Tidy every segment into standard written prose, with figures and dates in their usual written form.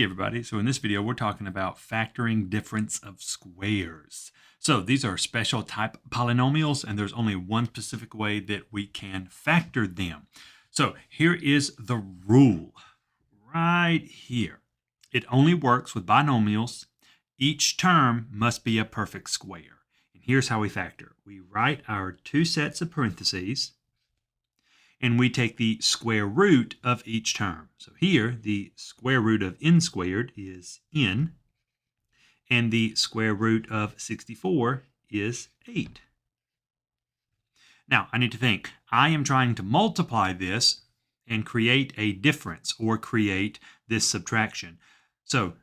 Hey everybody, so in this video we're talking about factoring difference of squares. So these are special type polynomials and there's only one specific way that we can factor them. So here is the rule right here. It only works with binomials. Each term must be a perfect square. And here's how we factor. We write our two sets of parentheses and we take the square root of each term. So here, the square root of n squared is n, and the square root of 64 is 8. Now, I need to think. I am trying to multiply this and create a difference or create this subtraction. So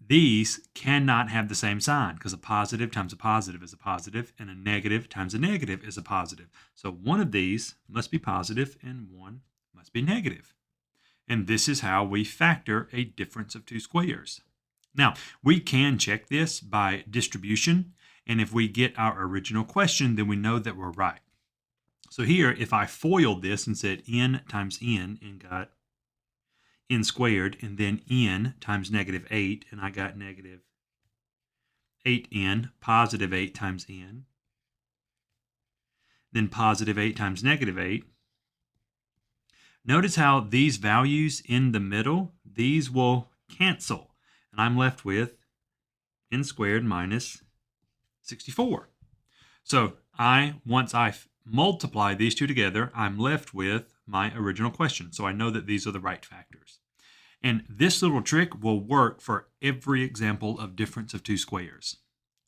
these cannot have the same sign because a positive times a positive is a positive and a negative times a negative is a positive. So one of these must be positive and one must be negative. And this is how we factor a difference of two squares. Now, we can check this by distribution, and if we get our original question, then we know that we're right. So here, if I foiled this and said n times n and got n squared, and then n times negative 8, and I got negative 8n, positive 8 times n, then positive 8 times negative 8. Notice how these values in the middle, these will cancel, and I'm left with n squared minus 64. So once I multiply these two together, I'm left with my original question. So I know that these are the right factors. And this little trick will work for every example of difference of two squares.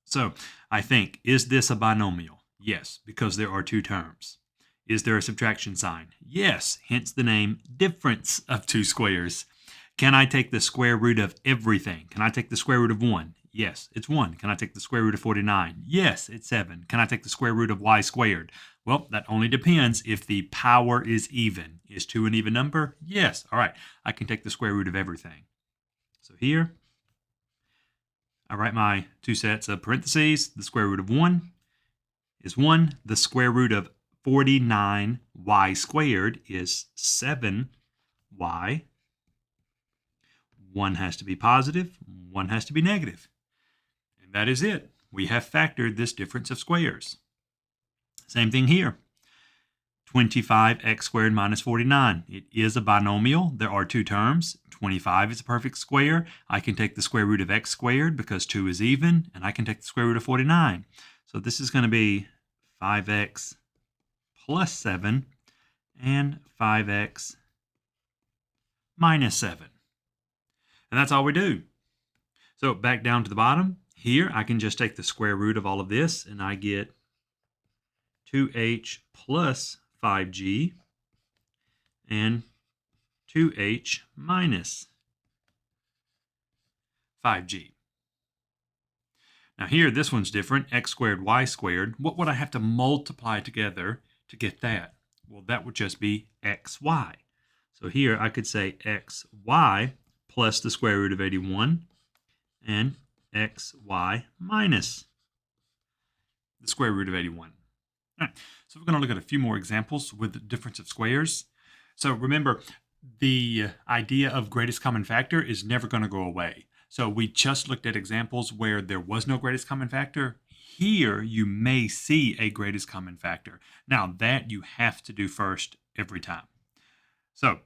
So I think, is this a binomial? Yes, because there are two terms. Is there a subtraction sign? Yes, hence the name difference of two squares. Can I take the square root of everything? Can I take the square root of 1? Yes, it's 1. Can I take the square root of 49? Yes, it's 7. Can I take the square root of y squared? Well, that only depends if the power is even. Is 2 an even number? Yes. All right, I can take the square root of everything. So here, I write my two sets of parentheses. The square root of 1 is 1. The square root of 49y squared is 7y. One has to be positive, one has to be negative. And that is it. We have factored this difference of squares. Same thing here. 25x squared minus 49. It is a binomial. There are two terms. 25 is a perfect square. I can take the square root of x squared because 2 is even, and I can take the square root of 49. So this is going to be 5x plus 7 and 5x minus 7. And that's all we do. So back down to the bottom. Here, I can just take the square root of all of this, and I get 2h plus 5g and 2h minus 5g. Now here, this one's different, x squared, y squared. What would I have to multiply together to get that? Well, that would just be xy. So here, I could say xy plus the square root of 81 and xy minus the square root of 81. All right, so we're going to look at a few more examples with the difference of squares. So remember, the idea of greatest common factor is never going to go away. So we just looked at examples where there was no greatest common factor. Here, you may see a greatest common factor. Now, that you have to do first every time. So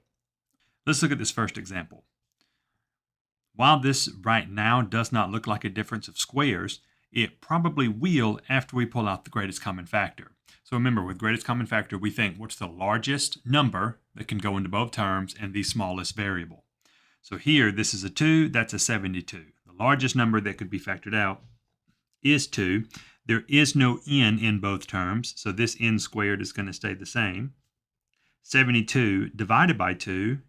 let's look at this first example. While this right now does not look like a difference of squares, it probably will after we pull out the greatest common factor. So remember, with greatest common factor, we think what's the largest number that can go into both terms and the smallest variable. So here, this is a 2, that's a 72. The largest number that could be factored out is 2. There is no n in both terms, so this n squared is going to stay the same. 72 divided by 2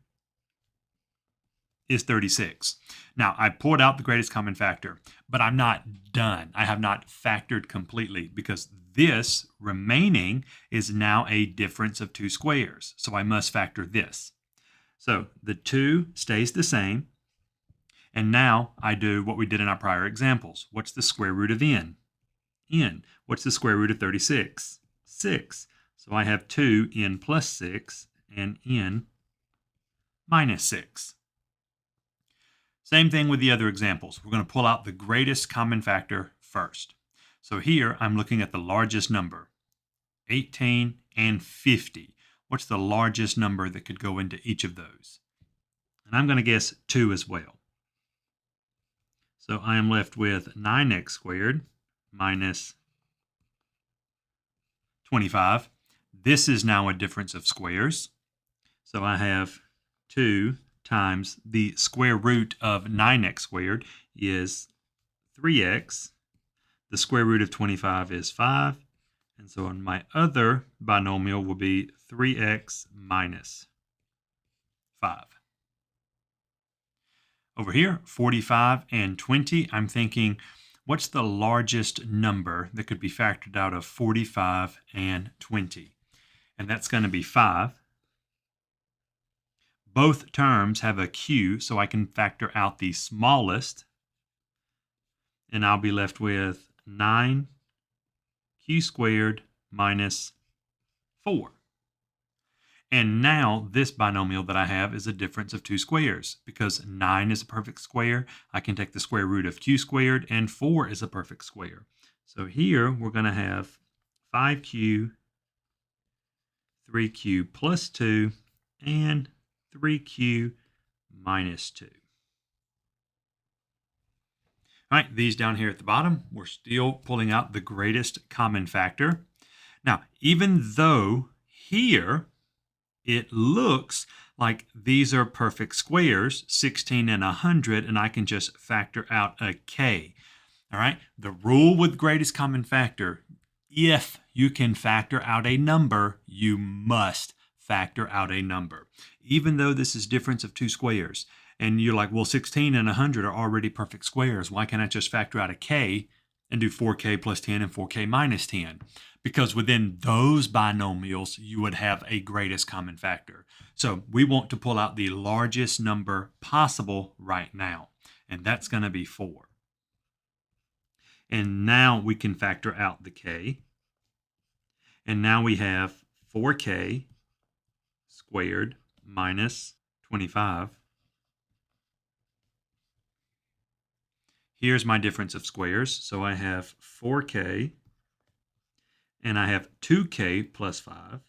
is 36. Now, I pulled out the greatest common factor, but I'm not done. I have not factored completely because this remaining is now a difference of two squares. So I must factor this. So the 2 stays the same. And now I do what we did in our prior examples. What's the square root of n? N. What's the square root of 36? 6. So I have 2n plus 6 and n minus 6. Same thing with the other examples. We're going to pull out the greatest common factor first. So here I'm looking at the largest number, 18 and 50. What's the largest number that could go into each of those? And I'm going to guess 2 as well. So I am left with 9x squared minus 25. This is now a difference of squares. So I have 2 times the square root of 9x squared is 3x. The square root of 25 is 5. And so on my other binomial will be 3x minus 5. Over here, 45 and 20, I'm thinking, what's the largest number that could be factored out of 45 and 20? And that's going to be 5. Both terms have a q, so I can factor out the smallest. And I'll be left with 9q squared minus 4. And now this binomial that I have is a difference of 2 squares. Because 9 is a perfect square, I can take the square root of q squared, and 4 is a perfect square. So here we're going to have 5q, 3q plus 2, and 3q minus 2. All right, these down here at the bottom, we're still pulling out the greatest common factor. Now, even though here it looks like these are perfect squares, 16 and 100, and I can just factor out a k. All right, the rule with greatest common factor, if you can factor out a number, you must factor out a number. Even though this is difference of 2 squares, and you're like, well, 16 and 100 are already perfect squares. Why can't I just factor out a k and do 4k plus 10 and 4k minus 10? Because within those binomials, you would have a greatest common factor. So we want to pull out the largest number possible right now, and that's going to be 4. And now we can factor out the k. And now we have 4k squared minus 25. Here's my difference of squares. So I have 4k, and I have 2k plus 5,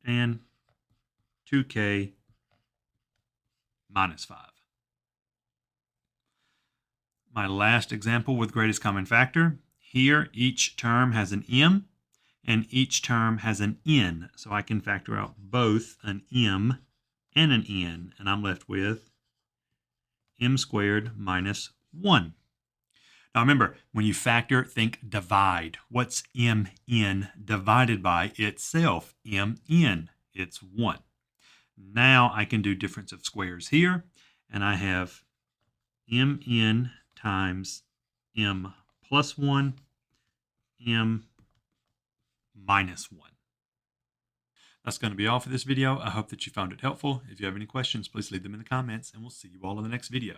and 2k minus 5. My last example with greatest common factor. Here, each term has an m, and each term has an n. So I can factor out both an m and an n, and I'm left with m squared minus 1. Now remember, when you factor, think divide. What's mn divided by itself? Mn, it's 1. Now I can do difference of squares here, and I have mn times m plus 1, m minus 1. That's going to be all for this video. I hope that you found it helpful. If you have any questions, please leave them in the comments, and we'll see you all in the next video.